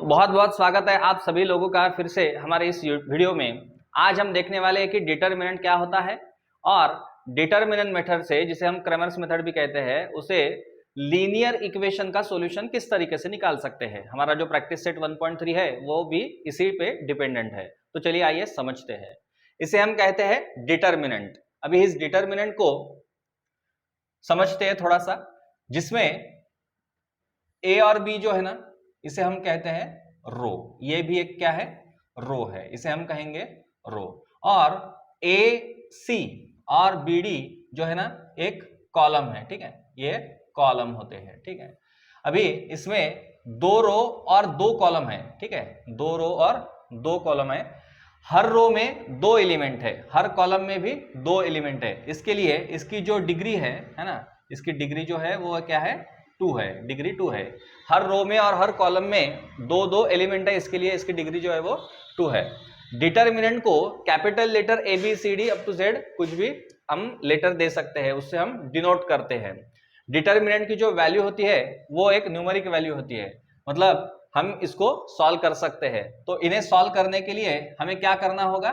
बहुत बहुत स्वागत है आप सभी लोगों का फिर से हमारे इस वीडियो में। आज हम देखने वाले हैं कि डिटरमिनेंट क्या होता है और डिटरमिनेंट मेथड से, जिसे हम क्रैमर्स मेथड भी कहते हैं, उसे लीनियर इक्वेशन का सॉल्यूशन किस तरीके से निकाल सकते हैं। हमारा जो प्रैक्टिस सेट 1.3 है वो भी इसी पे डिपेंडेंट है। तो चलिए आइए समझते हैं। इसे हम कहते हैं डिटरमिनेंट। अभी इस डिटरमिनेंट को समझते हैं थोड़ा सा, जिसमें ए और बी जो है ना, इसे हम कहते हैं रो। ये भी एक क्या है, रो है, इसे हम कहेंगे रो। और ए सी और बी डी जो है ना, एक कॉलम है। ठीक है, ये कॉलम होते हैं। ठीक है, अभी इसमें दो रो और दो कॉलम है। ठीक है, दो रो और दो कॉलम है। हर रो में दो एलिमेंट है, हर कॉलम में भी दो एलिमेंट है। इसके लिए इसकी जो डिग्री है ना, इसकी डिग्री जो है वो क्या है, 2 है, डिग्री 2 है। हर रो में और हर कॉलम में दो दो एलिमेंट है, इसके लिए इसकी डिग्री जो है वो 2 है। डिटरमिनेंट को capital letter A B C D up to Z कुछ भी हम लेटर दे सकते हैं, उससे हम डिनोट करते हैं। डिटरमिनेंट की जो वैल्यू होती है वो एक न्यूमेरिक वैल्यू होती है, मतलब हम इसको सॉल्व कर सकते हैं। तो इन्हें सॉल्व करने के लिए हमें क्या करना होगा,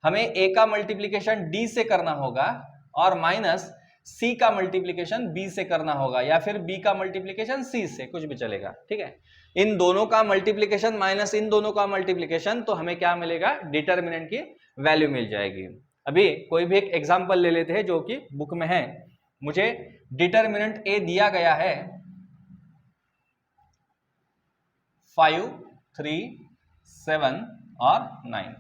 हमें ए का मल्टीप्लीकेशन डी से करना होगा और माइनस सी का मल्टीप्लीकेशन बी से करना होगा, या फिर बी का मल्टीप्लीकेशन सी से, कुछ भी चलेगा। ठीक है, इन दोनों का मल्टीप्लीकेशन माइनस इन दोनों का मल्टीप्लीकेशन, तो हमें क्या मिलेगा, डिटरमिनेंट की वैल्यू मिल जाएगी। अभी कोई भी एक एग्जांपल ले लेते हैं जो कि बुक में है। मुझे डिटरमिनेंट ए दिया गया है 5, 3, 7 और 9।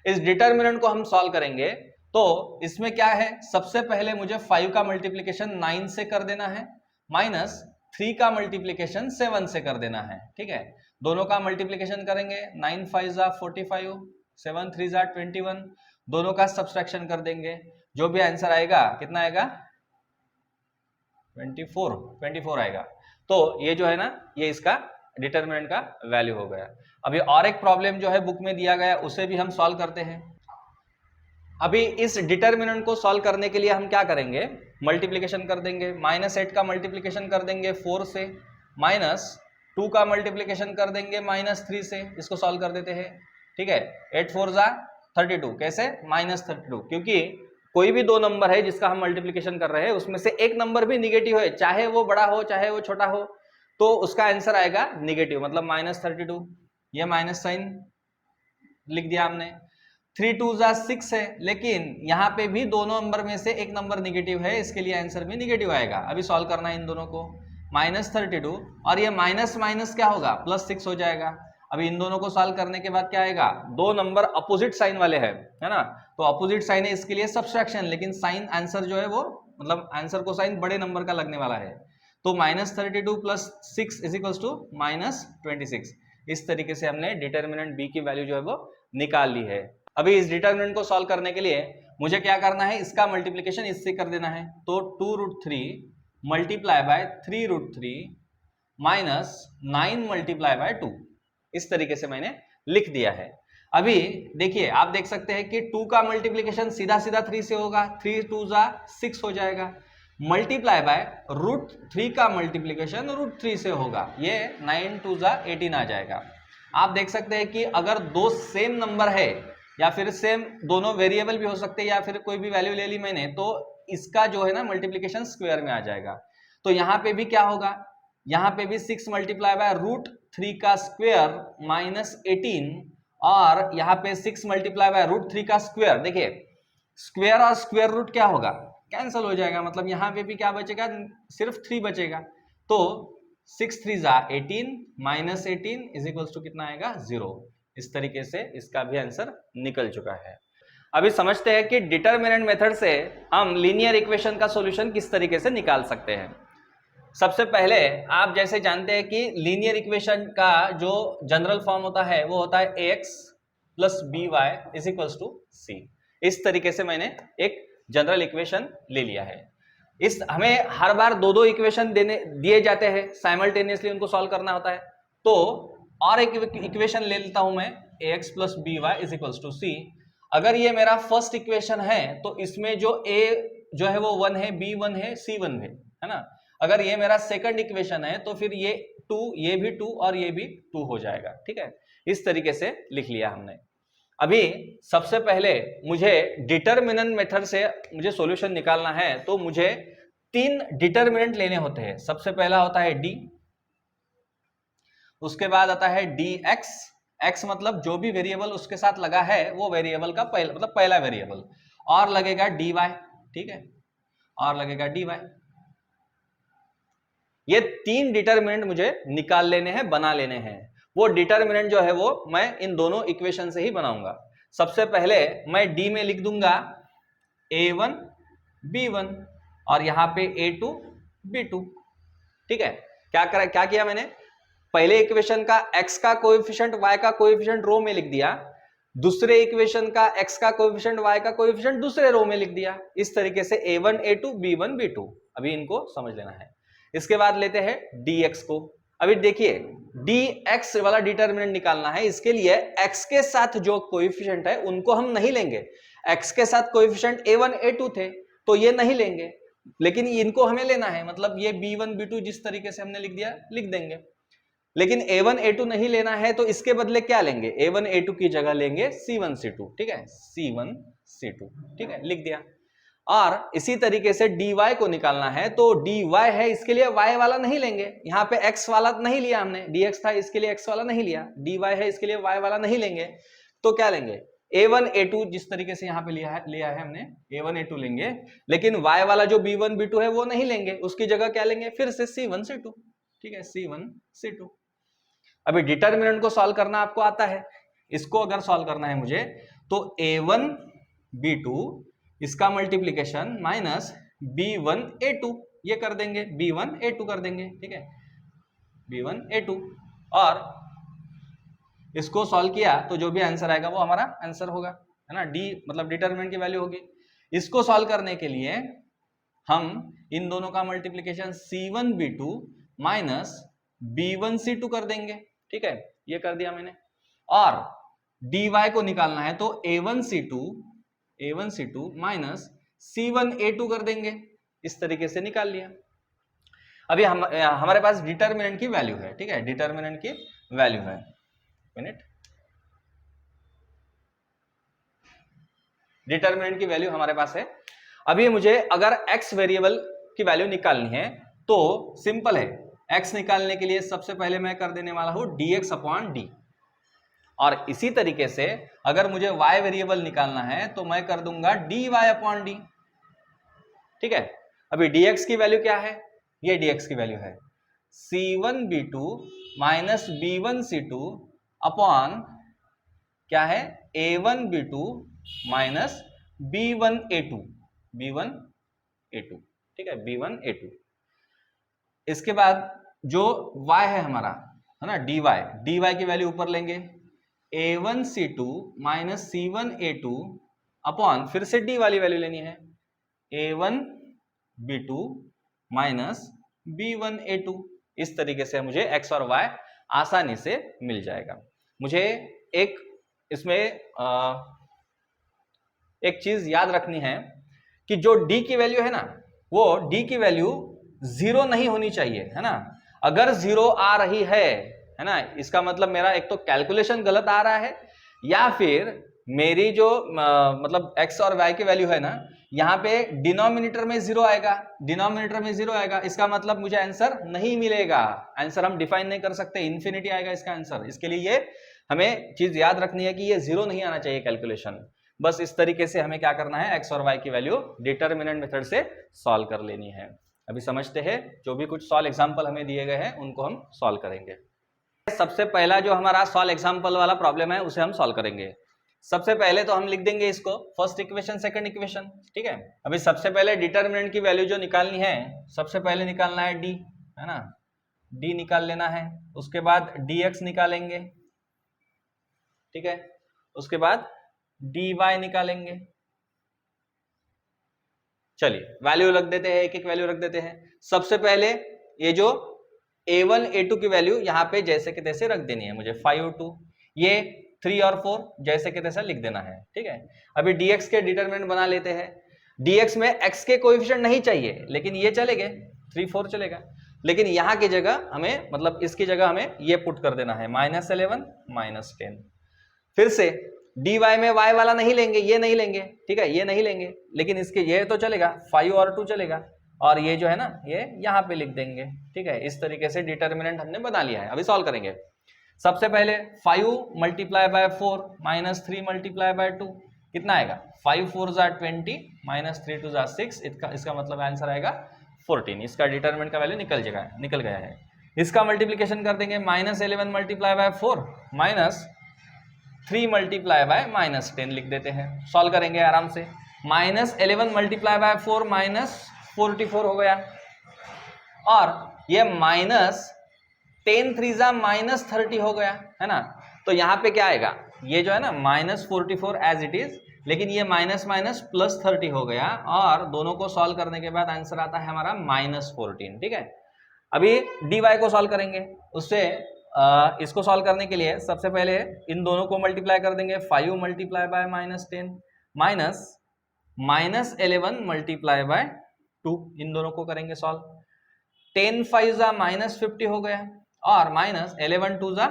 इस डिटरमिनेंट को हम सॉल्व करेंगे तो इसमें क्या है, सबसे पहले मुझे 5 का मल्टीप्लीकेशन 9 से कर देना है, माइनस 3 का मल्टीप्लीकेशन 7 से कर देना है। ठीक है, दोनों का मल्टीप्लीकेशन करेंगे, 9 5 जा 45, 7 3 जा 21, दोनों का सब्सट्रैक्शन कर देंगे। जो भी आंसर आएगा कितना आएगा, 24 आएगा। तो ये जो है ना, ये इसका डिटरमिनेंट का वैल्यू हो गया। अभी और एक प्रॉब्लम जो है बुक में दिया गया, उसे भी हम सॉल्व करते हैं। अभी इस डिटरमिनेंट को सॉल्व करने के लिए हम क्या करेंगे, मल्टीप्लीकेशन कर देंगे। -8 का मल्टीप्लीकेशन कर देंगे 4 से, -2 का मल्टीप्लीकेशन कर देंगे -3 से। इसको सॉल्व कर देते हैं। ठीक है, 8 4 जा 32, कैसे, -32, क्योंकि कोई भी दो नंबर है जिसका हम मल्टीप्लीकेशन कर रहे हैं, उसमें से एक नंबर भी निगेटिव है, चाहे वो बड़ा हो चाहे वो छोटा हो, तो उसका आंसर आएगा निगेटिव, मतलब -32। ये माइनस साइन लिख दिया हमने। 3 2 जा 6 है, लेकिन यहाँ पे भी दोनों नंबर में से एक नंबर निगेटिव है, इसके लिए आंसर भी निगेटिव आएगा। अभी सॉल्व करना है इन दोनों को, -32 और ये माइनस माइनस क्या होगा, +6 हो जाएगा। अभी इन दोनों को सॉल्व करने के बाद क्या आएगा, दो नंबर अपोजिट साइन वाले हैं, है ना, तो अपोजिट साइन है, इसके लिए सब्सट्रैक्शन, लेकिन साइन आंसर जो है वो, मतलब आंसर को साइन बड़े नंबर का लगने वाला है। तो -32 + 6 = -26। इस तरीके से हमने डिटरमिनेंट बी की वैल्यू जो है वो निकाल ली है। अभी इस डिटरमिनेंट को सॉल्व करने के लिए मुझे क्या करना है, इसका मल्टीप्लीकेशन इससे कर देना है। तो 2√3 × 3√3 -9 × 2, इस तरीके से मैंने लिख दिया है। अभी देखिए, आप देख सकते हैं कि 2 का मल्टीप्लीकेशन सीधा सीधा 3 से होगा, 3 2 जा 6 हो जाएगा, मल्टीप्लाई बाय √3 का मल्टीप्लीकेशन √3 से होगा, ये 9 2 जा 18 आ जाएगा। आप देख सकते हैं कि अगर दो सेम नंबर है, या फिर सेम दोनों वेरिएबल भी हो सकते हैं, या फिर कोई भी वैल्यू ले ली मैंने, तो इसका जो है ना मल्टीप्लीकेशन स्क्वायर में आ जाएगा। तो यहाँ पे भी क्या होगा, यहाँ पे भी 6 × √3 का स्क्वायर -18, और यहाँ पे 6 × √3 का स्क्वायर। देखिए, स्क्वायर और स्क्वायर रूट क्या होगा, कैंसिल हो जाएगा, मतलब यहाँ पे भी क्या बचेगा, सिर्फ 3 बचेगा। तो 6 3 जा 18 -18 = कितना आएगा, 0। इस तरीके से इसका भी आंसर निकल चुका है। अभी समझते हैं कि डिटरमिनेंट मेथड से हम लीनियर इक्वेशन का सॉल्यूशन किस तरीके से निकाल सकते हैं। सबसे पहले आप जैसे जानते हैं कि लीनियर इक्वेशन का जो जनरल फॉर्म होता है वो होता है ax + by = c। इस तरीके से मैंने एक जनरल इक्वेशन ले लिया है। इस हमें हर बार दो दो इक्वेशन दिए जाते हैं, साइमल्टेनियसली उनको सॉल्व करना होता है। तो और एक इक्वेशन ले लेता हूं मैं, ax + by = c। अगर ये मेरा फर्स्ट इक्वेशन है तो इसमें जो a जो है वो 1 है, b 1 है, c 1 है ना। अगर ये मेरा सेकंड इक्वेशन है तो फिर ये 2, ये भी 2 और ये भी 2 हो जाएगा। ठीक है, इस तरीके से लिख लिया हमने। अभी सबसे पहले मुझे डिटरमिनेंट मेथड से मुझे सॉल्यूशन निकालना है, तो मुझे 3 डिटरमिनेंट लेने होते हैं। सबसे पहला होता है डी, उसके बाद आता है dx, x मतलब जो भी वेरिएबल उसके साथ लगा है वो वेरिएबल का पहला वेरिएबल, और लगेगा dy। ठीक है, और लगेगा dy। ये 3 डिटरमिनेंट मुझे निकाल लेने हैं, बना लेने हैं। वो डिटरमिनेंट जो है वो मैं इन दोनों इक्वेशन से ही बनाऊंगा। सबसे पहले मैं d में लिख दूंगा a1 b1 और यहां पे a2 b2। ठीक है, क्या किया मैंने, पहले इक्वेशन का x का कोएफिशिएंट y का कोएफिशिएंट रो में लिख दिया, दूसरे इक्वेशन का x का कोएफिशिएंट y का कोएफिशिएंट दूसरे रो में लिख दिया। इस तरीके से a1 a2 b1 b2। अभी इनको समझ लेना है। इसके बाद लेते हैं dx को। अभी देखिए dx वाला डिटरमिनेंट निकालना है, इसके लिए x के साथ जो कोएफिशिएंट है उनको हम नहीं लेंगे। x के साथ कोएफिशिएंट a1 a2 थे तो ये नहीं लेंगे, लेकिन इनको हमें लेना है, मतलब ये b1 b2 जिस तरीके से हमने लिख दिया लिख देंगे। लेकिन a1 a2 नहीं लेना है तो इसके बदले क्या लेंगे, a1 a2 की जगह लेंगे c1 c2। ठीक है, c1 c2। ठीक है, लिख दिया। और इसी तरीके से dy को निकालना है, तो dy है, इसके लिए y वाला नहीं लेंगे, यहाँ पे x वाला नहीं लिया हमने, dx था इसके लिए x वाला नहीं लिया, dy है इसके लिए y वाला नहीं लेंगे, तो क्या लेंगे a1 a2 जिस तरीके से यहाँ पे लिया है हमने a1 a2 लेंगे, लेकिन y वाला जो b1 b2 है वो नहीं लेंगे, उसकी जगह क्या लेंगे फिर से c1 c2। ठीक है, c1 c2। अभी डिटरमिनेंट को सॉल्व करना आपको आता है, इसको अगर सॉल्व करना है मुझे तो a1 b2 इसका मल्टीप्लीकेशन माइनस b1 a2 ये कर देंगे, b1 a2 कर देंगे। ठीक है, b1 a2, और इसको सॉल्व किया तो जो भी आंसर आएगा वो हमारा आंसर होगा, है ना, d मतलब डिटरमिनेंट की वैल्यू होगी। इसको सॉल्व करने के लिए हम इन दोनों का multiplication c1 b2 minus b1 c2 कर देंगे। ठीक है, ये कर दिया मैंने। और dy को निकालना है तो a1 c2 minus c1 a2 कर देंगे, इस तरीके से निकाल लिया। अभी हमारे पास डिटरमिनेंट की वैल्यू है। ठीक है, डिटरमिनेंट की वैल्यू है, मिनट, डिटरमिनेंट की वैल्यू हमारे पास है। अभी मुझे अगर x वेरिएबल की वैल्यू निकालनी है तो सिंपल है, x निकालने के लिए सबसे पहले मैं कर देने वाला हूं dx अपॉन डी, और इसी तरीके से अगर मुझे y वेरिएबल निकालना है तो मैं कर दूंगा dy अपॉन डी। ठीक है, अभी dx की वैल्यू क्या है, ये dx की वैल्यू है c1 b2 minus b1 c2 upon क्या है a1 b2 minus b1 a2। ठीक है, b1 a2। इसके बाद जो y है हमारा, है ना, dy की वैल्यू ऊपर लेंगे, a1 c2 minus c1 a2 upon फिर से d वाली वैल्यू लेनी है, a1 b2 minus b1 a2। इस तरीके से मुझे x और y आसानी से मिल जाएगा। मुझे एक इसमें एक चीज याद रखनी है कि जो d की वैल्यू है ना, वो d की वैल्यू 0 नहीं होनी चाहिए, है ना। अगर 0 आ रही है ना, इसका मतलब मेरा एक तो कैलकुलेशन गलत आ रहा है, या फिर मेरी जो मतलब x और y की वैल्यू है ना, यहाँ पे डिनोमिनेटर में 0 आएगा, इसका मतलब मुझे आंसर नहीं मिलेगा। आंसर हम डिफाइन नहीं कर सकते, इन्फिनिटी आएगा इसका आंसर। इसके लिए ये हमें चीज याद रखनी है कि ये 0 नहीं आना चाहिए कैलकुलेशन। बस इस तरीके से हमें क्या करना है, x और y की वैल्यू डिटरमिनेंट मेथड से सॉल्व कर लेनी है। अभी समझते हैं, जो भी कुछ सॉल्व एग्जाम्पल हमें दिए गए हैं उनको हम सॉल्व करेंगे। सबसे पहला जो हमारा सॉल्व एग्जाम्पल वाला प्रॉब्लम है उसे हम सॉल्व करेंगे। सबसे पहले तो हम लिख देंगे इसको फर्स्ट इक्वेशन सेकंड इक्वेशन। ठीक है, अभी सबसे पहले डिटरमिनेंट की वैल्यू जो निकालनी है, सबसे पहले निकालना है d, है ना, d निकाल लेना है। उसके बाद dx निकालेंगे, ठीक है, उसके बाद dy निकालेंगे। चलिए वैल्यू रख देते हैं, एक एक वैल्यू रख देते हैं। सबसे पहले ये जो a1 a2 की वैल्यू यहाँ पे जैसे के तैसे रख देनी है मुझे, 5 और 2, ये 3 और 4 जैसे के तैसे लिख देना है। ठीक है, अभी dx के डिटरमिनेंट बना लेते हैं। dx में x के कोएफिशिएंट नहीं चाहिए, लेकिन ये चलेंगे, 3 4 चलेगा, लेकिन यहाँ की जगह हमें मतलब इसकी जगह हमें ये पुट कर देना है -11 -10। फिर से dy में y वाला नहीं लेंगे, ये नहीं लेंगे, ठीक है, ये नहीं लेंगे, लेकिन इसके ये तो चलेगा 5 और 2 चलेगा, और ये जो है ना ये यहाँ पे लिख देंगे, ठीक है। इस तरीके से डिटर्मिनेंट हमने बना लिया है। अभी सॉल्व करेंगे। सबसे पहले 5 मल्टीप्लाई बाय 4 -3 मल्टीप्लाई बाय 2 कितना आएगा, 5 4 ज़ा 20 -3 2 ज़ा 6, इसका मतलब आंसर आएगा 14। इसका डिटर्मिनेंट का वैल्यू निकल गया है। इसका मल्टीप्लिकेशन कर देंगे, -11 मल्टीप्लाई बाय 4 -3 मल्टीप्लाई बाय -10 लिख देते हैं। सॉल्व करेंगे आराम से। -11 मल्टीप्लाई बाय 4 -44 हो गया, और ये -10 3 ज़ा -30 हो गया, है ना। तो यहाँ पे क्या आएगा, ये जो है ना -44 एज इट इज, लेकिन ये माइनस +30 हो गया, और दोनों को सॉल्व करने के बाद आंसर आता है हमारा -14, ठीक है। अभी dy को सॉल्व करेंगे, उससे इसको सॉल्व करने के लिए सबसे पहले इन दोनों को मल्टीप्लाई कर देंगे। 5 मल्टीप्लाई बाय -10 -11 मल्टीप्लाई बाय 2, इन दोनों को करेंगे सॉल्व। 10 5 ज़ा -50 हो गया, और -11 2 ज़ा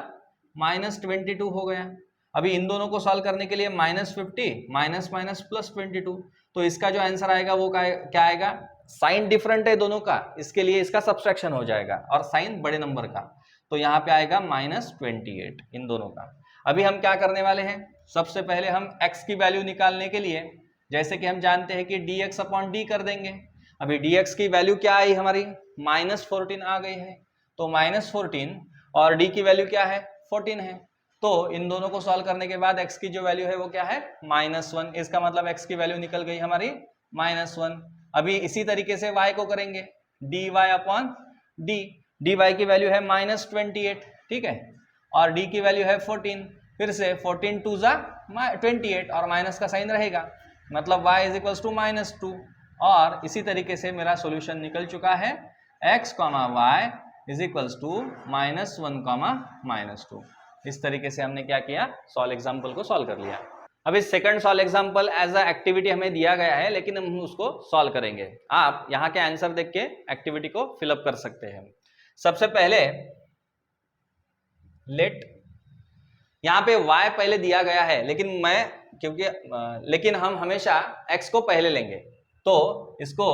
-22 हो गया। अभी इन दोनों को सॉल्व करने के लिए -50 +22, तो इसका जो आंसर आएगा वो क्या आएगा, साइन डिफरेंट है दोनों का, इसके लिए इसका सब्सट्रैक्शन हो जाएगा, और साइन बड़े नंबर का, तो यहाँ पे आएगा -28 इन दोनों का। अभी हम क्या करने वाले हैं, सबसे पहले हम x की वैल्यू निकालने के लिए, जैसे कि हम जानते हैं कि dx/d कर देंगे। अभी dx की वैल्यू क्या आई हमारी, -14 आ गई है, तो -14, और d की वैल्यू क्या है, 14 है। तो इन दोनों को सॉल्व करने के बाद x की जो वैल्यू है वो क्या है, -1, इसका मतलब x की वैल्यू निकल गई हमारी -1। अभी इसी तरीके से y को करेंगे, dy/d, dy की वैल्यू है -28, ठीक है, और d की वैल्यू है 14। फिर से 14 2 ज़ा 28, और माइनस का साइन रहेगा, मतलब y = -2, और इसी तरीके से मेरा सॉल्यूशन निकल चुका है, x, y =(-1, -2)। इस तरीके से हमने क्या किया, सॉल्व एग्जाम्पल को सॉल्व कर लिया। अभी second solve example as a activity हमें दिया गया है, लेकिन हम उसको सॉल्व करेंगे। आप यहाँ के आंसर देख के एक्टिविटी को फिलअप कर सकते हैं। सबसे पहले लेट, यहाँ पे y पहले दिया गया है, लेकिन हम हमेशा x को पहले लेंगे, तो इसको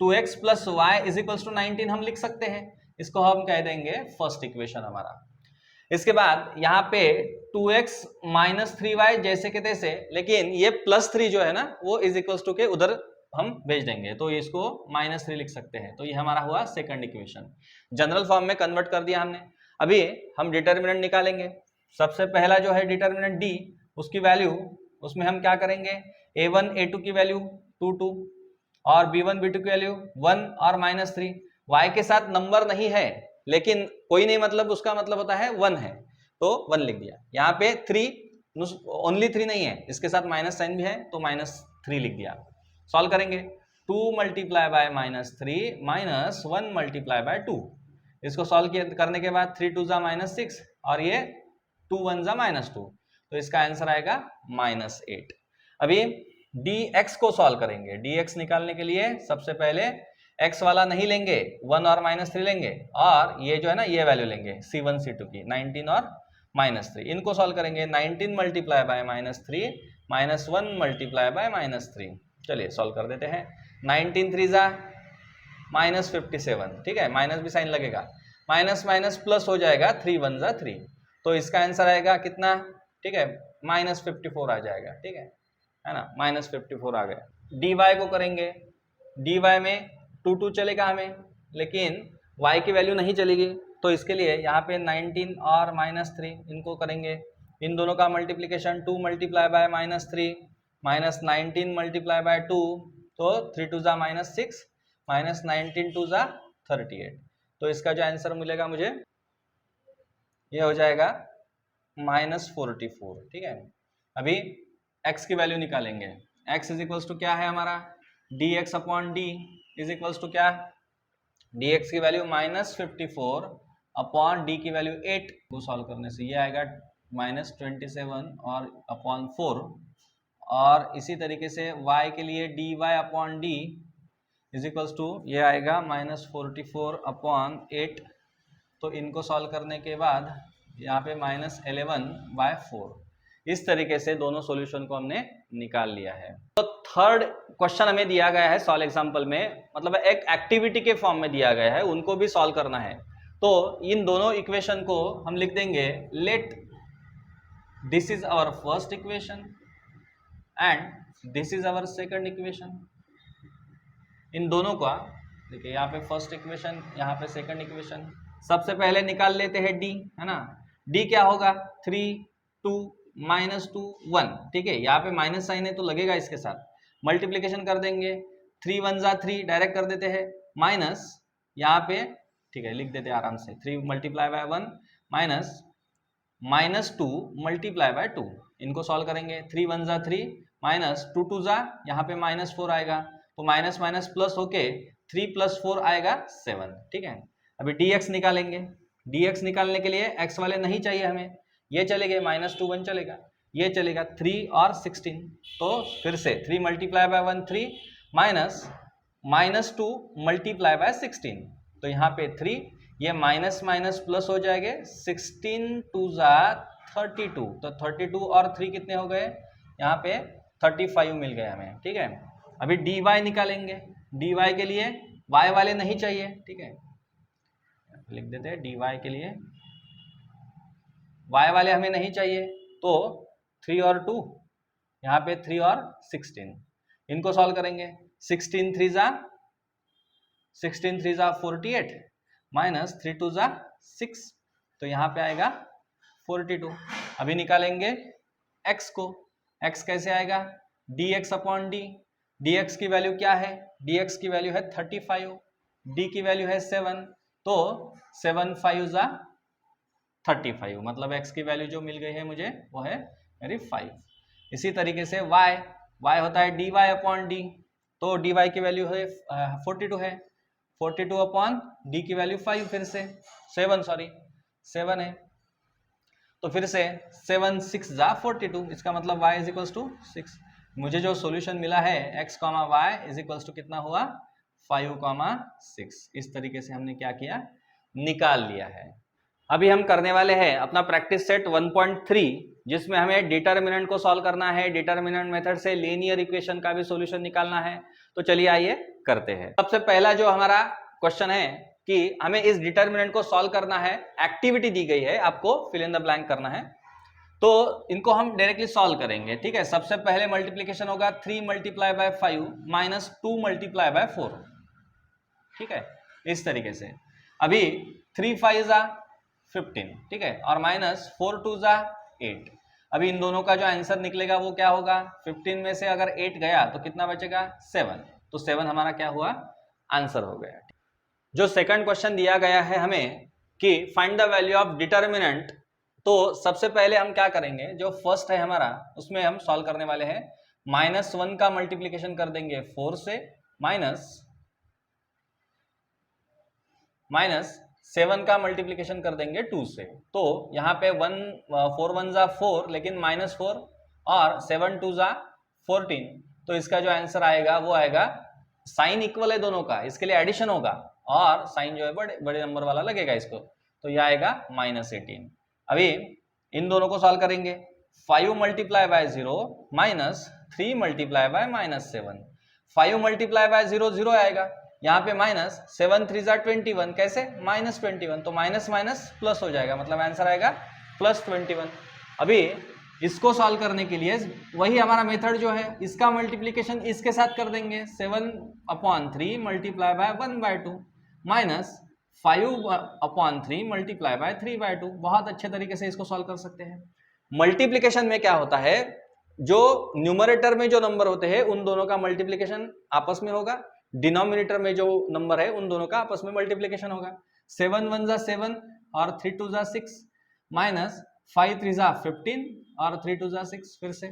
2x + y = 19 हम लिख सकते हैं। इसको हम कह देंगे फर्स्ट इक्वेशन हमारा। इसके बाद यहाँ पे 2x - 3y जैसे के तैसे, लेकिन ये +3 जो है ना वो = के उधर हम भेज देंगे, तो इसको -3 लिख सकते हैं। तो ये हमारा हुआ सेकंड इक्वेशन, जनरल फॉर्म में कन्वर्ट कर दिया हमने। अभी हम डिटर्मिनेंट निकालेंगे। सबसे पहला जो है डिटर्मिनेंट d, उसकी वैल्यू, उसमें हम क्या करेंगे, a1 a2 की वैल्यू 2 2, और b1 b2 की वैल्यू 1 और -3। y के साथ नंबर नहीं है, लेकिन कोई नहीं, मतलब उसका मतलब होता है 1 है, तो 1 लिख दिया। यहाँ पे 3 ओनली 3 नहीं है, इसके साथ माइनस साइन भी है, तो -3 लिख दिया। सॉल्व करेंगे, 2 मल्टीप्लाई बाय -3 -1 मल्टीप्लाई बाय 2। इसको सॉल्व करने के बाद 3 2 ज़ा -6, और ये 2 1 ज़ा -2, तो इसका आंसर आएगा -8। अभी dx को सॉल्व करेंगे। dx निकालने के लिए सबसे पहले x वाला नहीं लेंगे, 1 और -3 लेंगे, और ये जो है ना ये वैल्यू लेंगे c1 c2 की, 19 और -3। इनको सॉल्व करेंगे, 19 मल्टीप्लाई बाय -3 -1 मल्टीप्लाई बाय -3। चलिए सॉल्व कर देते हैं। 19 3 ज़ा -57, ठीक है, माइनस भी साइन लगेगा, माइनस प्लस हो जाएगा, 3 1 ज़ा 3, तो इसका आंसर आएगा कितना, ठीक है, -54 आ जाएगा, ठीक है ना, -54 आ गया। dy को करेंगे, dy में 2 2 चलेगा हमें, लेकिन y की वैल्यू नहीं चलेगी, तो इसके लिए यहाँ पे 19 और -3 इनको करेंगे। इन दोनों का multiplication, 2 multiply bye -3 -19 multiply by 2, तो 3 2 ज़ा -6 -19 2 ज़ा 38, तो इसका जो आंसर मिलेगा मुझे ये हो जाएगा -44, ठीक है। अभी x की वैल्यू निकालेंगे। x = क्या है हमारा, dx/d = क्या, dx की वैल्यू -54 अपॉन d की वैल्यू 8 को सॉल्व करने से ये आएगा -27 और अपॉन 4, और इसी तरीके से y के लिए dy/d इज इक्वल्स टू ये आएगा -44/8। तो इनको सॉल्व करने के बाद यहाँ पे -11/4। इस तरीके से दोनों सॉल्यूशन को हमने निकाल लिया है। तो थर्ड क्वेश्चन हमें दिया गया है सॉल्व एग्जांपल में, मतलब एक एक्टिविटी के फॉर्म में दिया गया है, उनको भी सॉल्व करना है। तो इन दोनों इक्वेशन को हम लिख देंगे let this is our first equation and this is our second equation. इन दोनों का देखिए, यहाँ पे फर्स्ट इक्वेशन, यहाँ पे सेकंड इक्वेशन। सबसे पहले निकाल लेते हैं डी, है ना। डी क्या होगा, 3 2 -2 1, ठीक है। यहाँ पे माइनस साइन है तो लगेगा इसके साथ, मल्टीप्लीकेशन कर देंगे। 3 1 जा 3 डायरेक्ट कर देते हैं, माइनस यहाँ पे, ठीक है, लिख देते हैं आराम से। 3 multiply by 1 minus -2 multiply bye 2। इनको सॉल्व करेंगे। 3 1 जा 3 माइनस 2 2 जा, यहाँ पे -4 आएगा, तो माइनस माइनस प्लस होके 3 + 4 आएगा 7, ठीक है। अभी dx निकालेंगे। dx निकालने के लिए x वाले नहीं चाहिए हमें, ये चलेगा -2 1 चलेगा, ये चलेगा 3 और 16। तो फिर से 3 multiply by 1 3 minus -2 multiply bye 16, तो यहाँ पे 3, ये माइनस माइनस प्लस हो जाएंगे। 16 2 जा 32, तो 32 और 3 कितने हो गए, यहाँ पे 35 मिल गए हमें, ठीक है। अभी dy निकालेंगे। dy के लिए y वाले नहीं चाहिए, ठीक है, लिख देते हैं dy के लिए y वाले हमें नहीं चाहिए। तो 3 और 2, यहाँ पे 3 और 16, इनको सॉल्व करेंगे। 16 3 जा 48 माइनस 3 2 जा 6, तो यहाँ पे आएगा 42। अभी निकालेंगे x को। x कैसे आएगा, dx/d। dx की वैल्यू क्या है, dx की वैल्यू है 35, d की वैल्यू है 7, तो 7 5 जा 35, मतलब x की वैल्यू जो मिल गई है मुझे वो है मेरी 5। इसी तरीके से y होता है dy/d, तो dy की वैल्यू है 42 है, 42/d की वैल्यू 5, फिर से 7 है, तो फिर से 7 6 जा 42, इसका मतलब y = 6। मुझे जो सॉल्यूशन मिला है x, y = कितना हुआ, 5, 6। इस तरीके से हमने क्या किया, निकाल लिया है। अभी हम करने वाले हैं अपना प्रैक्टिस सेट 1.3, जिसमें हमें डिटर्मिनेंट को सॉल्व करना है। डिटर्मिनेंट मेथड से लीनियर इक्वेशन का भी सॉल्यूशन निकालना है। तो चलिए आइए करते हैं। सबसे पहला जो हमारा क्वेश्चन है कि हमें इस डिटर्मिनेंट को सॉल्व करना है, एक्टिविटी दी गई है, आपको फिल इन द ब्लैंक करना है। तो इनको हम डायरेक्टली सॉल्व करेंगे, ठीक है। सबसे पहले मल्टीप्लीकेशन होगा 3 multiply by 5 minus 2 multiply bye 4, ठीक है, इस तरीके से। अभी 3 5 जा 15, ठीक है, और माइनस 4 2 जा 8। अभी इन दोनों का जो आंसर निकलेगा वो क्या होगा, 15 में से अगर 8 गया तो कितना बचेगा, 7, तो 7 हमारा क्या हुआ, आंसर हो गया। जो सेकंड क्वेश्चन दिया गया है हमें कि find the value of determinant, तो सबसे पहले हम क्या करेंगे, जो फर्स्ट है हमारा उसमें हम सॉल्व करने वाले हैं। -1 का मल्टीप्लीकेशन कर देंगे 4 से, माइनस 7 का मल्टीप्लीकेशन कर देंगे 2 से। तो यहाँ पे 4 1 जा 4, लेकिन -4 और 7 2 जा 14, तो इसका जो आंसर आएगा वो आएगा, साइन इक्वल है दोनों का, इसके लिए एडिशन होगा और साइन जो है बड़े नंबर वाला लगेगा इसको, तो यह आएगा -18। अभी इन दोनों को सॉल्व करेंगे। 5 multiply by 0 minus 3 multiply by -7, 5 multiply by 0 0 आएगा, यहाँ पे माइनस 7 3 जा 21, कैसे -21, तो माइनस माइनस प्लस हो जाएगा, मतलब आंसर आएगा +21। अभी इसको सॉल्व करने के लिए वही हमारा मेथड जो है, इसका मल्टीप्लीकेशन इसके साथ कर देंगे। 7/3 multiply by 1/2 minus 5/3 multiply by 3/2। बहुत अच्छे तरीके से इसको सॉल्व कर सकते हैं। मल्टीप्लीकेशन में क्या होता है, जो न्यूमरेटर में जो नंबर होते हैं उन दोनों का मल्टीप्लीकेशन आपस में होगा, डिनोमिनेटर में जो नंबर है उन दोनों का आपस में मल्टीप्लीकेशन होगा। 7 1 जा 7 और 3 2 जा 6, माइनस 5 3 जा 15 और 3 2 जा 6। फिर से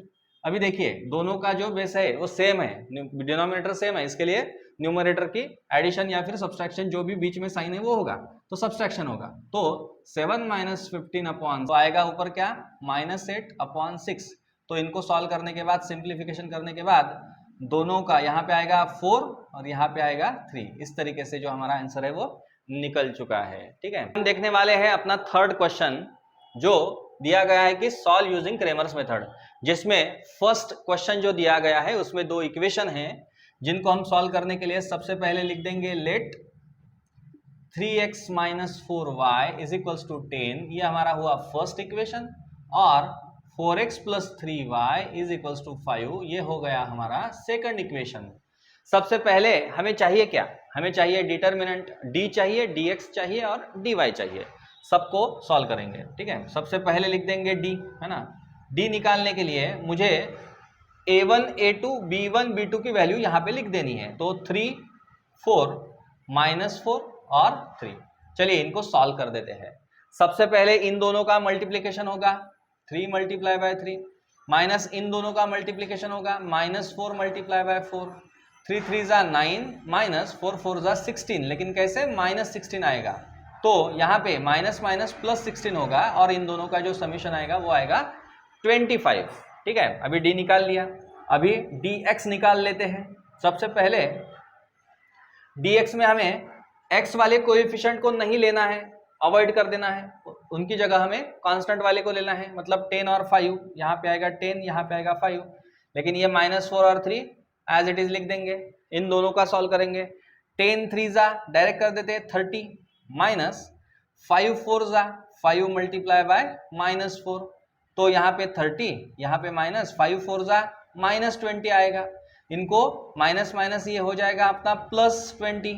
अभी देखिए दोनों का जो बेस है वो सेम है, डिनोमिनेटर सेम है, इसके लिए न्यूमरेटर की एडिशन या फिर सब्सट्रैक्शन, जो भी बीच में साइन है वो होगा, तो सब्सट्रैक्शन होगा। तो 7 - 15 अपॉन, तो आएगा ऊपर क्या, -8/6। तो इनको सॉल्व करने के बाद, सिंप्लीफिकेशन करने के बाद दोनों का यहाँ पे आएगा 4 और यहाँ पे आएगा 3। इस तरीके से जो हमारा आंसर है वो निकल चुका है। ठीक है, हम देखने वाले हैं अपना थर्ड क्वेश्चन जो दिया गया है कि सॉल्व यूजिंग क्रेमर्स मेथड, जिसमें फर्स्ट क्वेश्चन जो दिया गया है उसमें दो इक्वेशन हैं जिनको हम सॉल्व करने के लिए सबसे पहले लिख देंगे let 3x minus 4y is equals to 10, ये हमारा हुआ फर्स्ट इक्वेशन, और 4x plus 3y is equals to 5, ये हो गया हमारा सेकंड इक्वेशन। सबसे पहले हमें चाहिए क्या, हमें चाहिए डिटर्मिनेंट d चाहिए, dx चाहिए और dy चाहिए, सबको सॉल्व करेंगे। ठीक है, सबसे पहले लिख देंगे d, है ना। d निकालने के लिए मुझे a1 a2 b1 b2 की वैल्यू यहाँ पे लिख देनी है, तो 3 4 माइनस 4 और 3। चलिए इनको सॉल्व कर देते हैं। सबसे पहले इन दोनों का मल्टीप्लिकेशन होगा 3 मल्टीप्लाई बाय 3, माइनस इन दोनों का मल्टीप्लिकेशन होगा माइनस 4 मल्टीप्लाई बाय 4, 3 3 जा 9 माइनस 4 4 जा 16, लेकिन कैसे माइनस 16 आएगा, तो यहाँ पे माइनस माइनस प्लस 16 होगा और इन दोनों का जो समीशन आएगा वो आएगा 25। ठीक है, अभी d निकाल लिया, अभी dx निकाल लेते हैं। सबसे पहले dx में हमें x वाले कोएफिशिएंट को नहीं लेना है, अवॉइड कर देना है, उनकी जगह हमें कांस्टेंट वाले को लेना है, मतलब 10 और 5, यहाँ पे आएगा 10, यहाँ पे आएगा 5, लेकिन ये माइनस 4 और 3 एज इट इज लिख देंगे। इन दोनों का सॉल्व करेंगे, 10 3 जा डायरेक्ट कर देते हैं 30, माइनस 5 4 जा 5 मल्टीप्लाई बाय माइनस 4, तो यहाँ पे 30, यहाँ पे माइनस 5 4 जा माइनस 20 आएगा, इनको माइनस माइनस ये हो जाएगा अपना प्लस 20,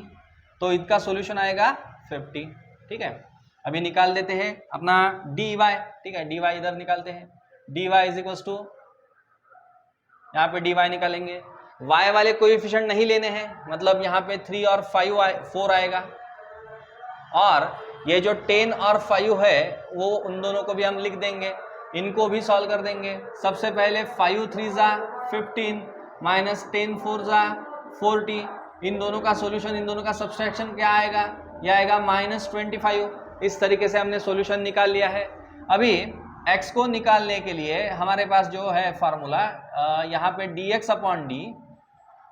तो इसका सॉल्यूशन आएगा 50। ठीक है, अभी निकाल देते हैं अपना dy। ठीक है, dy इधर निकालते हैं, dy इज इक्वल्स टू, यहाँ पे dy निकालेंगे, y वाले कोएफिशिएंट नहीं लेने हैं, मतलब यहाँ पे 3 और 4 आएगा, और ये जो 10 और 5 है वो उन दोनों को भी हम लिख देंगे, इनको भी सॉल्व कर देंगे। सबसे पहले 5 3 जा 15 माइनस 10 4 जा 40, इन दोनों का सॉल्यूशन, इन दोनों का सब्सट्रैक्शन क्या आएगा, यह आएगा माइनस 25। इस तरीके से हमने सॉल्यूशन निकाल लिया है। अभी x को निकालने के लिए हमारे पास जो है फार्मूला, यहाँ पे dx अपॉन डी,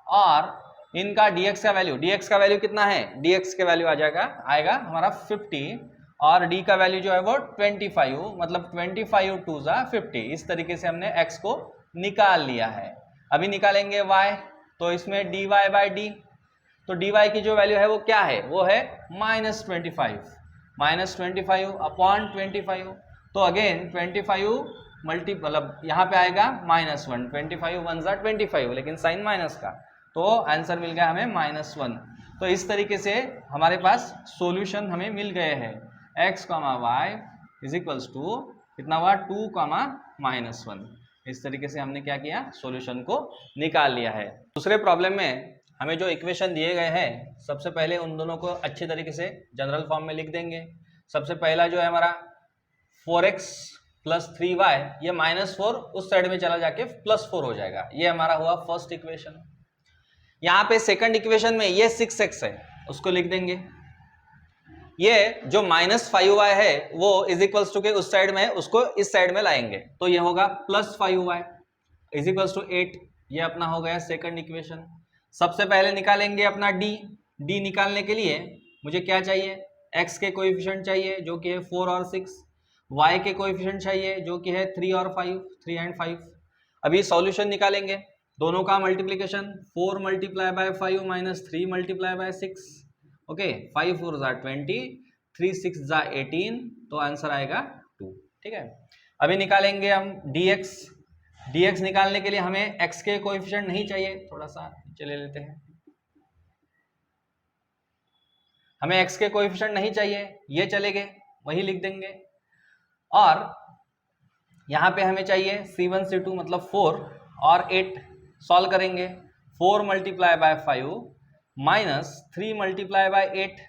और इनका dx का वैल्यू कितना है, dx का वैल्यू आएगा हमारा 50, और d का वैल्यू जो है वो 25, मतलब 25 2 जा 50। इस तरीके से हमने x को निकाल लिया है। अभी निकालेंगे y, तो इसमें dy बाई डी, तो dy की जो वैल्यू है वो क्या है, वो है माइनस 25 अपॉन 25, तो अगेन 25 मतलब यहाँ पे आएगा -1, 25 1 जा 25, लेकिन साइन माइनस का, तो आंसर मिल गया हमें -1। तो इस तरीके से हमारे पास सॉल्यूशन हमें मिल गए हैं, x, y is equals to कितना हुआ 2, -1। इस तरीके से हमने क्या किया, सॉल्यूशन को निकाल लिया है। दूसरे प्रॉब्लम में हमें जो इक्वेशन दिए गए हैं, सबसे पहले उन दोनों को अच्छे तरीके से जनरल फॉर्म में लिख देंगे। सबसे पहला जो है हमारा 4x प्लस 3y, ये -4 उस साइड में चला जाके +4 हो जाएगा, ये हमारा हुआ फर्स्ट इक्वेशन। यहाँ पे सेकंड इक्वेशन में ये 6x है, उसको लिख देंगे। ये जो -5y है वो इज इक्वल्स टू के उस साइड में है, उसको इस साइड में लाएंगे, तो ये होगा +5y इज इक्वल्स टू 8, ये अपना हो गया सेकंड इक्वेशन। सबसे पहले निकालेंगे अपना d निकालने के लिए मुझे क्या चाहिए, x के कोएफिशिएंट चाहिए जो कि है 4 और 6, y के कोएफिशिएंट चाहिए जो कि है 3 और 5, 3 एंड 5। अभी सॉल्यूशन निकालेंगे, दोनों का multiplication 4 multiply by 5 minus 3 multiply by 6, okay, 5 4 जा 20, 3 6 जा 18, तो आंसर आएगा 2। ठीक है, अभी निकालेंगे हम dx निकालने के लिए हमें x के कोएफिशिएंट नहीं चाहिए, थोड़ा सा नीचे ले लेते हैं, हमें x के कोएफिशिएंट नहीं चाहिए, ये चले गए, वही लिख देंगे। और यहाँ पे हमें चाहिए c1 c2 मतलब 4 और 8, सॉल्व करेंगे, 4 multiply by 5 minus 3 multiply by 8,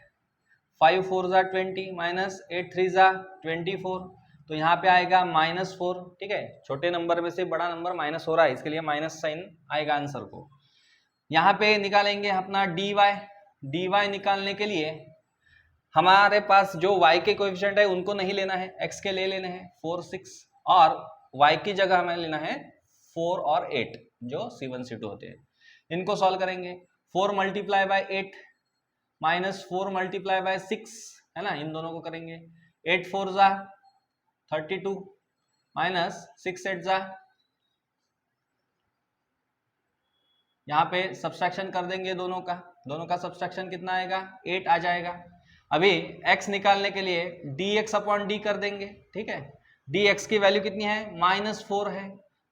5 4 जा 20 माइनस 8 3 जा 24, तो यहाँ पे आएगा -4। ठीक है, छोटे नंबर में से बड़ा नंबर माइनस हो रहा है, इसके लिए माइनस साइन आएगा आंसर को। यहाँ पे निकालेंगे अपना dy निकालने के लिए हमारे पास जो y के कोएफिशिएंट है उनको नहीं लेना है, x के ले लेने हैं 4 6, और y की जगह हमें लेना है 4 और 8 जो c1 c2 होते हैं। इनको सॉल्व करेंगे, 4 multiply by 8 minus 4 multiply by 6 है ना, इन दोनों को करेंगे। 8 4 जा 32 माइनस 6 8 जा, यहाँ पे सब्सट्रैक्शन कर देंगे दोनों का सब्सट्रैक्शन कितना आएगा, 8 आ जाएगा। अभी x निकालने के लिए dx अपॉन डी कर देंगे, ठीक है। dx की वैल्यू कितनी है, -4 है,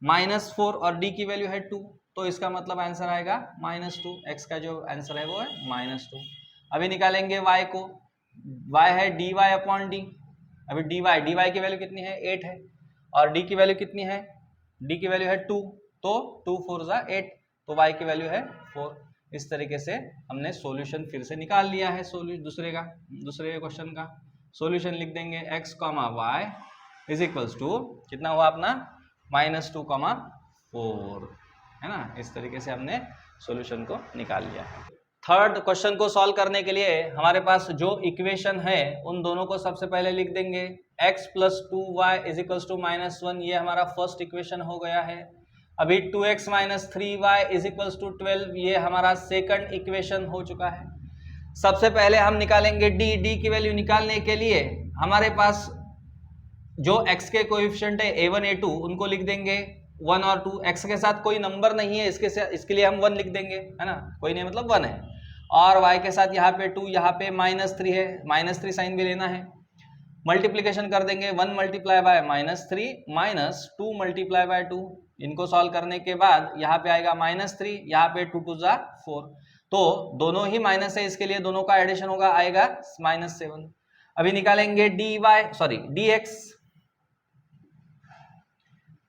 -4 और d की वैल्यू है 2, तो इसका मतलब आंसर आएगा -2। x का जो आंसर है वो है -2। अभी निकालेंगे y को, y है dy अपॉन डी। अभी dy की वैल्यू कितनी है, 8 है, और d की वैल्यू कितनी है, d की वैल्यू है 2, तो 2 4 जा 8, तो y की वैल्यू है 4। इस तरीके से हमने सॉल्यूशन फिर से निकाल लिया है। दूसरे क्वेश्चन का सॉल्यूशन लिख देंगे, x comma Y is equals to कितना हुआ अपना, -2 4 है ना। इस तरीके से हमने सॉल्यूशन को निकाल लिया है। थर्ड क्वेश्चन को सॉल्व करने के लिए हमारे पास जो इक्वेशन है उन दोनों को सबसे पहले लिख देंगे, x + 2y is equals to -1, ये हमारा फर्स्ट इक्वेशन हो गया है। अभी 2x - 3y is equals to 12, ये हमारा सेकंड इक्वेशन हो चुका है। सबसे पहले हम निकालेंगे d की वैल्यू निकालने के लिए हमारे पास जो x के कोएफिशिएंट है a1 a2 उनको लिख देंगे 1 और 2। x के साथ कोई नंबर नहीं है, इसके लिए हम 1 लिख देंगे, है ना, कोई नहीं मतलब 1 है। और y के साथ यहाँ पे 2, यहाँ पे -3 है, -3 साइन भी लेना है। मल्टीप्लीकेशन कर देंगे, 1 multiply by -3 minus 2 multiply bye 2। इनको सॉल्व करने के बाद यहाँ पे आएगा -3, यहाँ पे 2 2 जा 4, तो दोनों ही माइनस है, इसके लिए दोनों का एडिशन होगा, आएगा -7। अभी निकालेंगे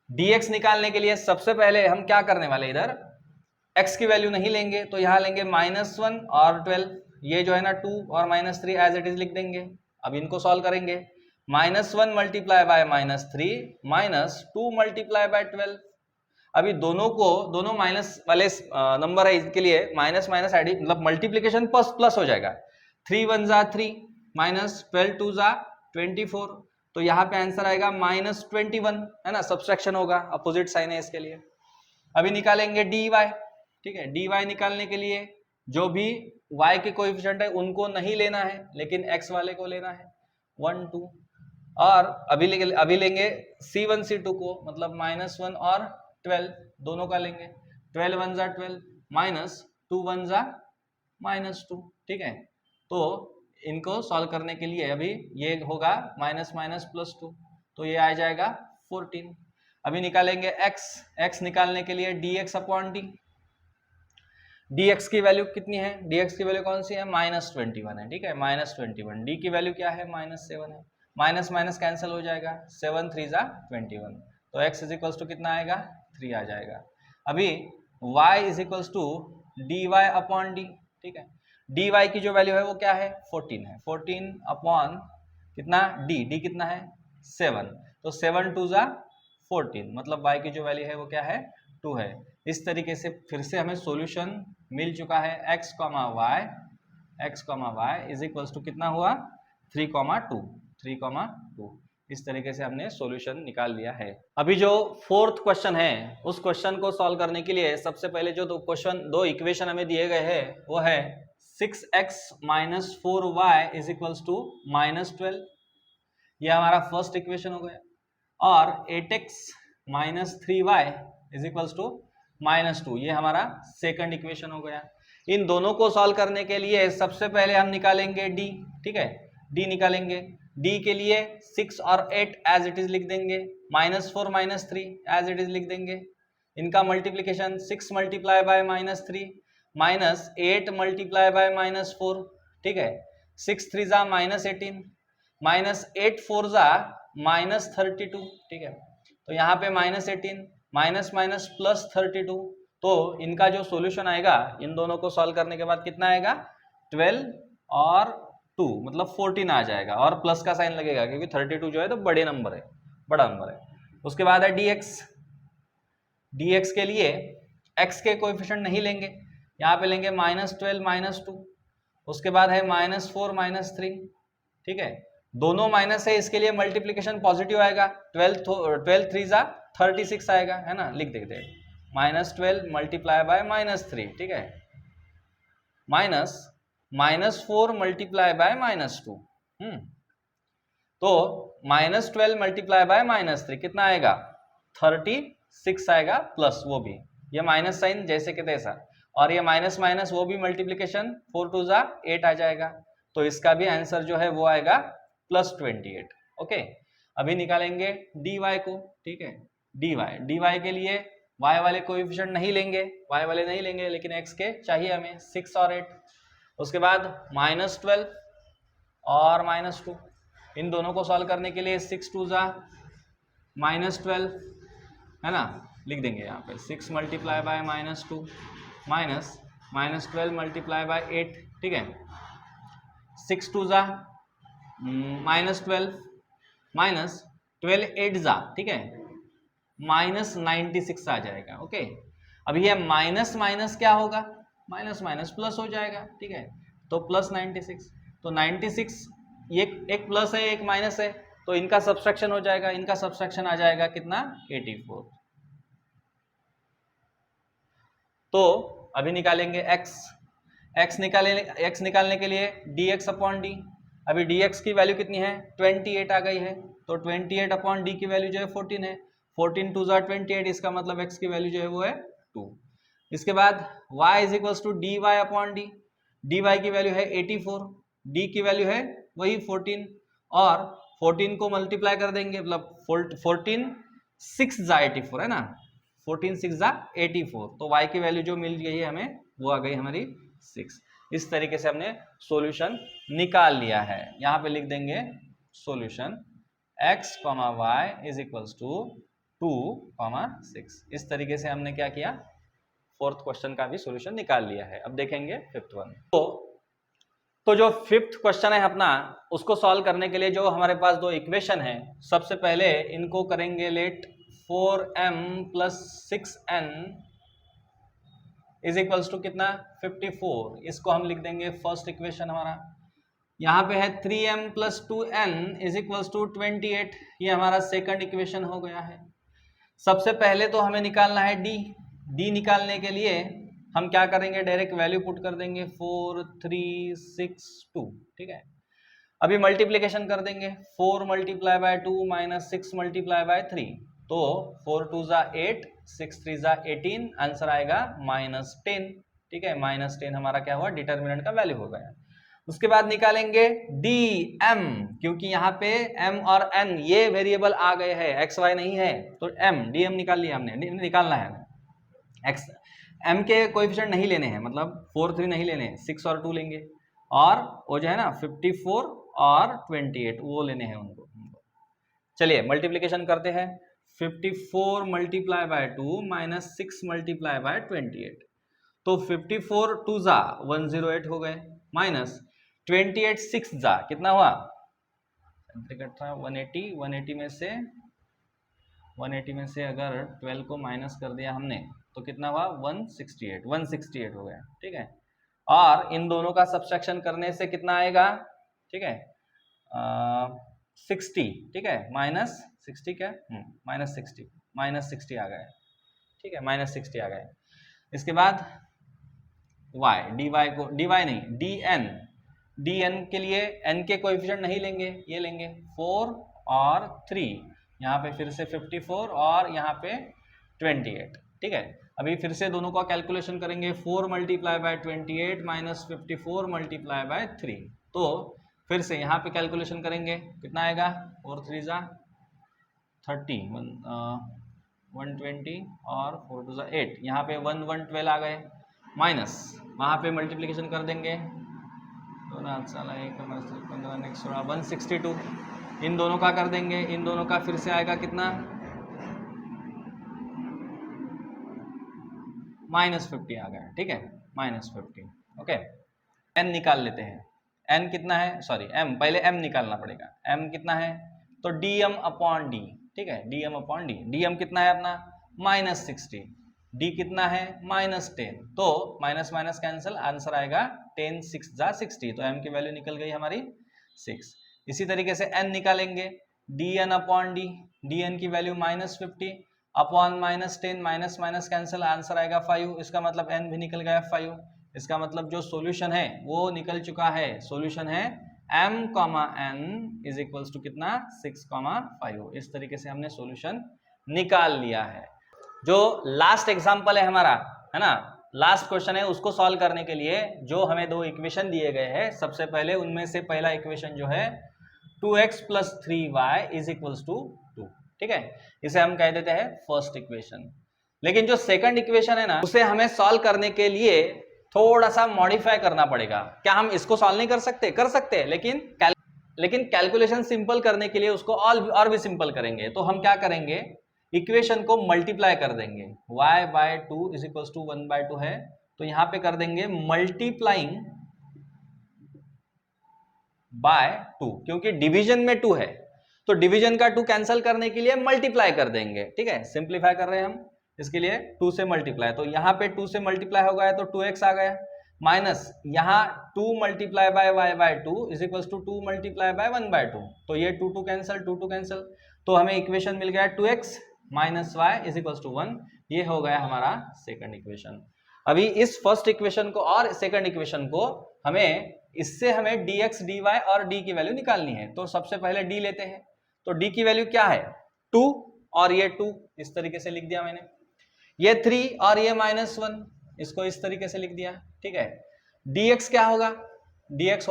dx निकालने के लिए सबसे पहले हम क्या करने वाले, इधर x की वैल्यू नहीं लेंगे, तो यहाँ लेंगे -1 और 12, ये जो है ना 2 और -3 एज इट इज लिख देंगे। अब इनको सॉल्व करेंगे, -1 multiply by -3 minus 2 multiply bye 12। अभी दोनों माइनस वाले नंबर है, इसके लिए माइनस माइनस एडिशन मतलब मल्टीप्लीकेशन प्लस हो जाएगा। 3 1 जा 3 माइनस 12 2 जा 24, तो यहाँ पे आंसर आएगा -21, है ना, सब्सट्रैक्शन होगा, अपोजिट साइन है इसके लिए। अभी निकालेंगे dy, ठीक है। dy निकालने के लिए जो भी y के कोएफिशिएंट है उनको नहीं लेना है, लेकिन x वाले को लेना है, 1 2, और अभी लेंगे c1 c2 को, मतलब -1 और 12 दोनों का लेंगे। 12 1 जा 12 माइनस 2 1 जा -2, ठीक है। तो इनको सॉल्व करने के लिए अभी ये होगा -2, तो ये आ जाएगा 14। अभी निकालेंगे x निकालने के लिए dx अपॉन डी। dx की वैल्यू कितनी है, dx की वैल्यू कौन सी है, -21 है, ठीक है, -21। d की वैल्यू क्या है, -7 है, माइनस माइनस कैंसिल हो जाएगा, 7 3 जा 21, तो x इज इक्वल्स टू कितना आएगा, 3 आ जाएगा। अभी y is equals to dy upon D, ठीक है। dy की जो वैल्यू है वो क्या है, 14 है, 14 अपॉन कितना d कितना है 7, तो 7 2 जा 14, मतलब y की जो वैल्यू है वो क्या है 2 है। इस तरीके से फिर से हमें सॉल्यूशन मिल चुका है, x y is equals to कितना हुआ 3,2। इस तरीके से हमने सॉल्यूशन निकाल लिया है। अभी जो फोर्थ क्वेश्चन है उस क्वेश्चन को सॉल्व करने के लिए सबसे पहले जो दो इक्वेशन हमें दिए गए हैं वो है 6x - 4y is equals to -12, ये हमारा फर्स्ट इक्वेशन हो गया, और 8x - 3y is equals to -2, ये हमारा सेकंड इक्वेशन हो गया। इन दोनों को सॉल्व करने के लिए सबसे पहले हम निकालेंगे d, ठीक है, d निकालेंगे। d के लिए 6 और 8 एज इट इज लिख देंगे, -4 -3 एज इट इज लिख देंगे। इनका multiplication 6 multiply by -3 minus 8 multiply by -4, ठीक है, 6 3 जा -18 माइनस 8 4 जा -32, ठीक है। तो यहाँ पे -18 माइनस माइनस +32, तो इनका जो सॉल्यूशन आएगा इन दोनों को सॉल्व करने के बाद कितना आएगा 12 और 2 मतलब 14 आ जाएगा, और प्लस का साइन लगेगा क्योंकि 32 जो है तो बड़ा नंबर है। उसके बाद है dx के लिए x के कोएफिशिएंट नहीं लेंगे, यहाँ पे लेंगे -12 -2, उसके बाद है -4 -3, ठीक है, दोनों माइनस है, इसके लिए मल्टीप्लीकेशन पॉजिटिव आएगा, 12 3 जा 36 आएगा, है ना, लिख देते हैं -12 मल्टीप्लाई बाय -3, ठीक है, -4 मल्टीप्लाई बाय -2। तो -12 मल्टीप्लाई बाय -3 कितना आएगा? 36 आएगा, प्लस वो भी, ये माइनस साइन जैसे के तैसा, और ये माइनस माइनस वो भी मल्टीप्लीकेशन, 4 2 जा 8 आ जाएगा। तो इसका भी आंसर जो है वो आएगा +28। ओके, अभी निकालेंगे dy को, ठीक है, dy के लिए y वाले कोएफिशिएंट नहीं लेंगे, y वाले नहीं लेंगे, लेकिन x के चाहिए हमें, 6 और 8। उसके बाद -12 और -2, इन दोनों को सॉल्व करने के लिए 6 2 जा -12 है ना, लिख देंगे यहाँ पे 6 मल्टीप्लाई बाय -2 -12 मल्टीप्लाई बाय 8, ठीक है, 6 2 जा -12 -12 8 जा, ठीक है, -96 आ जाएगा। ओके, अब ये माइनस माइनस क्या होगा? माइनस माइनस प्लस हो जाएगा, ठीक है, तो +96, तो 96, ये एक प्लस है एक माइनस है, तो इनका सब्सट्रैक्शन हो जाएगा, इनका सब्सट्रैक्शन आ जाएगा कितना? 84। तो अभी निकालेंगे x निकालने के लिए dx अपॉन डी। अभी dx की वैल्यू कितनी है? 28 आ गई है, तो 28 अपॉन डी की वैल्यू जो है 14 है, 14 2 जा 28, इसका मतलब x की वैल्यू जो है वो है 2। इसके बाद y is equals to dy upon D, dy की वैल्यू है 84, d की वैल्यू है वही 14, और 14 को मल्टीप्लाई कर देंगे, मतलब 14 6 जा 84 है ना, 14 6 जा 84, तो y की वैल्यू जो मिल गई है हमें वो आ गई हमारी 6। इस तरीके से हमने सॉल्यूशन निकाल लिया है। यहाँ पे लिख देंगे solution x, y is equals to 2, 6। इस तरीके से हमने क्या किया? फोर्थ क्वेश्चन का भी सॉल्यूशन निकाल लिया है। अब देखेंगे फिफ्थ वन। तो जो फिफ्थ क्वेश्चन है अपना, उसको सॉल्व करने के लिए जो हमारे पास दो इक्वेशन है, सबसे पहले इनको करेंगे late 4m + 6n is equals to कितना? 54। इसको हम लिख देंगे फर्स्ट इक्वेशन हमारा। यहाँ पे है 3m + 2n is equals to 28, ये हमारा सेकंड इक्वेशन हो गया है। सबसे पहले तो हमें निकालना है डी निकालने के लिए हम क्या करेंगे? डायरेक्ट वैल्यू पुट कर देंगे 4 3 6 2, ठीक है। अभी मल्टीप्लिकेशन कर देंगे, 4 मल्टीप्लाई बाय 2 -6 मल्टीप्लाई बाय 3, तो 4 2 जा 8, 6 3 जा 18, आंसर आएगा -10, ठीक है, -10 हमारा क्या हुआ? डिटर्मिनेंट का वैल्यू हो गया। उसके बाद निकालेंगे डी एम, क्योंकि यहाँ पे m और n ये वेरिएबल आ गए हैं, x y नहीं है, तो m डी एम निकाल लिया हमने, निकालना है x m के कोएफिशिएंट नहीं लेने हैं, मतलब 4 3 नहीं लेने हैं, 6 और 2 लेंगे, और वो जो है ना 54 और 28 वो लेने हैं उनको। चलिए मल्टीप्लिकेशन करते हैं, 54 मल्टीप्लाई बाय 2 -6 मल्टीप्लाई बाय 28, तो 54 2 जा 108 हो गए, माइनस 28 6 जा कितना हुआ? 180 में से अगर 12 को माइनस कर दिया हमने तो कितना हुआ? 168 हो गया, ठीक है। और इन दोनों का सब्सट्रैक्शन करने से कितना आएगा? ठीक है, 60, ठीक है, -60 क्या? -60 आ गया, ठीक है, -60 आ गया। इसके बाद y, dy नहीं, dn के लिए n के कोएफिशिएंट नहीं लेंगे, ये लेंगे 4 और 3, यहाँ पे फिर से 54 और यहाँ पे 28, ठीक है। अभी फिर से दोनों का कैलकुलेशन करेंगे, 4 मल्टीप्लाई बाय 28 -54 मल्टीप्लाई बाय 3, तो फिर से यहाँ पे कैलकुलेशन करेंगे, कितना आएगा? 4 3 जा 30, 120 और 4 2 जा 8, यहाँ पे 1 1 12 आ गए, माइनस वहाँ पे मल्टीप्लिकेशन कर देंगे, 162, इन दोनों का कर देंगे, इन दोनों का फिर से आएगा कितना? -50 आ गया, ठीक है, -50। ओके, n निकाल लेते हैं, n कितना है? सॉरी m, पहले m निकालना पड़ेगा, m कितना है? तो dm अपॉन d, ठीक है, dm अपॉन d, dm कितना है अपना? -60, d कितना है? -10, तो माइनस माइनस कैंसिल, आंसर आएगा 10 6 जा 60, तो m की वैल्यू निकल गई हमारी 6। इसी तरीके से n निकालेंगे, dn अपॉन d, dn की value -50, upon -10, minus minus cancel, answer आएगा 5। इसका मतलब n भी निकल गया 5। इसका मतलब जो सॉल्यूशन है वो निकल चुका है। सॉल्यूशन है m, n is equals to कितना 6, 5। इस तरीके से हमने सॉल्यूशन निकाल लिया है। जो लास्ट एग्जांपल है हमारा, है ना, लास्ट क्वेश्चन है, उसको सॉल्व करने के लिए जो हमें दो इक्वेशन दिए गए हैं, सबसे पहले उनमें से पहला इक्वेशन जो है 2x + 3y is equals to 2, ठीक है, इसे हम कह देते हैं फर्स्ट इक्वेशन। लेकिन जो सेकंड इक्वेशन है ना, उसे हमें सॉल्व करने के लिए थोड़ा सा मॉडिफाई करना पड़ेगा। क्या हम इसको सॉल्व नहीं कर सकते? कर सकते हैं, लेकिन कैलकुलेशन सिंपल करने के लिए उसको और भी सिंपल करेंगे। तो हम क्या करेंगे, इक्वेशन को मल्टीप्लाई कर देंगे। y/2 इज इक्वल्स टू 1/2 है, तो यहां पे कर देंगे मल्टीप्लाइंग बाय 2, क्योंकि डिवीजन में 2 है, तो डिवीजन का 2 कैंसिल करने के लिए मल्टीप्लाई कर देंगे, ठीक है, सिंप्लीफाई कर रहे हैं हम, इसके लिए 2 से मल्टीप्लाई। तो यहां पे 2 से मल्टीप्लाई हो गया तो 2x आ गया, माइनस यहां 2 multiply by y/2 is equals to 2 multiply by 1/2, तो ये 2 कैंसिल, 2 कैंसिल, तो हमें इक्वेशन मिल गया 2x - y is equals to 1। ये हो गया हमारा सेकंड इक्वेशन। अभी इस फर्स्ट इक्वेशन को और सेकंड इक्वेशन को इससे हमें dx dy और d की वैल्यू निकालनी है। तो सबसे पहले d लेते हैं, तो d की वैल्यू क्या है 2, और ये 2 इस तरीके से लिख दिया मैंने, ये 3 और ये -1 इसको इस तरीके से लिख दिया, ठीक है। dx क्या होगा, dx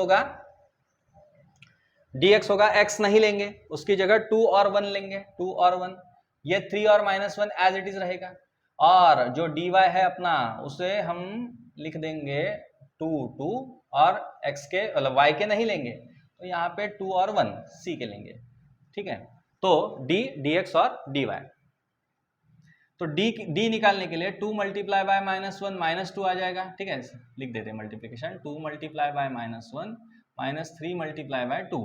होगा x नहीं लेंगे, उसकी जगह 2 और 1 लेंगे, 2 और 1, ये 3 और -1 एज इट इज रहेगा, और जो dy है अपना उसे हम लिख देंगे 2 2, और x के मतलब y के नहीं लेंगे, तो यहाँ पे 2 और 1 c के लेंगे, ठीक है। तो dx और dy, तो d निकालने के लिए 2 मल्टीप्लाई बाय -1 -2 आ जाएगा, ठीक है, लिख देते हैं multiplication, 2 multiply bye -1 -3 multiply by 2,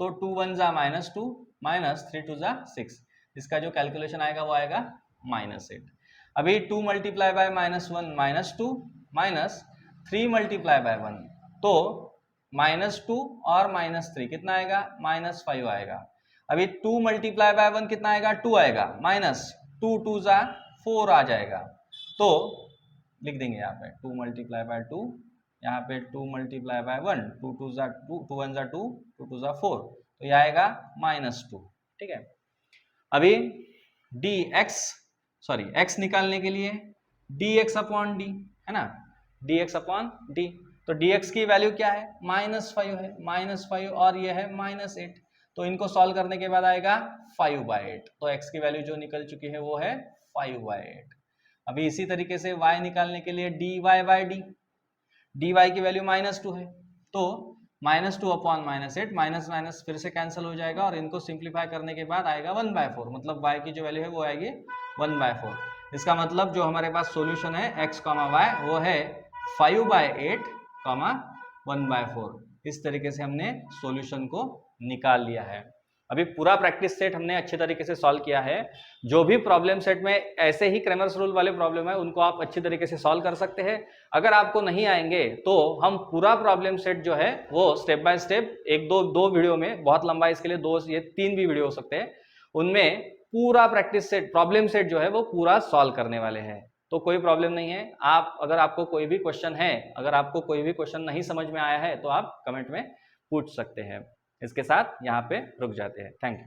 तो 2 1 जा -2 -3 2 जा 6, इसका जो कैलकुलेशन आएगा वो आएगा -8। अभी 2 मल्टीप्लाई बाय -1 -2 -3 मल्टीप्लाई बाय 1, तो -2 और -3 कितना आएगा, -5 आएगा। अभी 2 मल्टीप्लाई बाय 1 कितना आएगा, 2 आएगा, -2 2 जा 4 आ जाएगा, तो लिख देंगे यहाँ पे 2 मल्टीप्लाई बाय 2, यहाँ पे 2 मल्टीप्लाई बाय 1, 2 2 जा 2, 2 1 जा 2, 2 2 जा 4, तो ये आएगा -2, ठीक है। अभी x निकालने के लिए dx अपॉन d, है ना, dx अपॉन d, तो dx की वैल्यू क्या है, -5 है, -5 और ये है -8, तो इनको सॉल्व करने के बाद आएगा 5/8, तो x की वैल्यू जो निकल चुकी है वो है 5/8। अभी इसी तरीके से y निकालने के लिए dy/d, dy की वैल्यू -2 है, तो -2 अपॉन -8, माइनस माइनस फिर से कैंसिल हो जाएगा, और इनको सिंप्लीफाई करने के बाद आएगा 1/4, मतलब y की जो वैल्यू है वो आएगी 1/4। इसका मतलब जो हमारे पास सॉल्यूशन है x, y वो है 5/8, 1/4। इस तरीके से हमने सॉल्यूशन को निकाल लिया है। अभी पूरा प्रैक्टिस सेट हमने अच्छे तरीके से सॉल्व किया है। जो भी प्रॉब्लम सेट में ऐसे ही क्रैमर्स रूल वाले प्रॉब्लम है उनको आप अच्छी तरीके से सॉल्व कर सकते हैं। अगर आपको नहीं आएंगे तो हम पूरा प्रॉब्लम सेट जो है वो स्टेप बाय स्टेप एक दो वीडियो में, बहुत लंबा इसके लिए 2 या 3 भी वीडियो हो सकते हैं, उनमें पूरा प्रैक्टिस सेट प्रॉब्लम सेट जो है वो पूरा सॉल्व करने वाले हैं। तो कोई प्रॉब्लम नहीं है। अगर आपको कोई भी क्वेश्चन है, अगर आपको कोई भी क्वेश्चन नहीं समझ में आया है तो आप कमेंट में पूछ सकते हैं। इसके साथ यहाँ पे रुक जाते हैं। Thank you.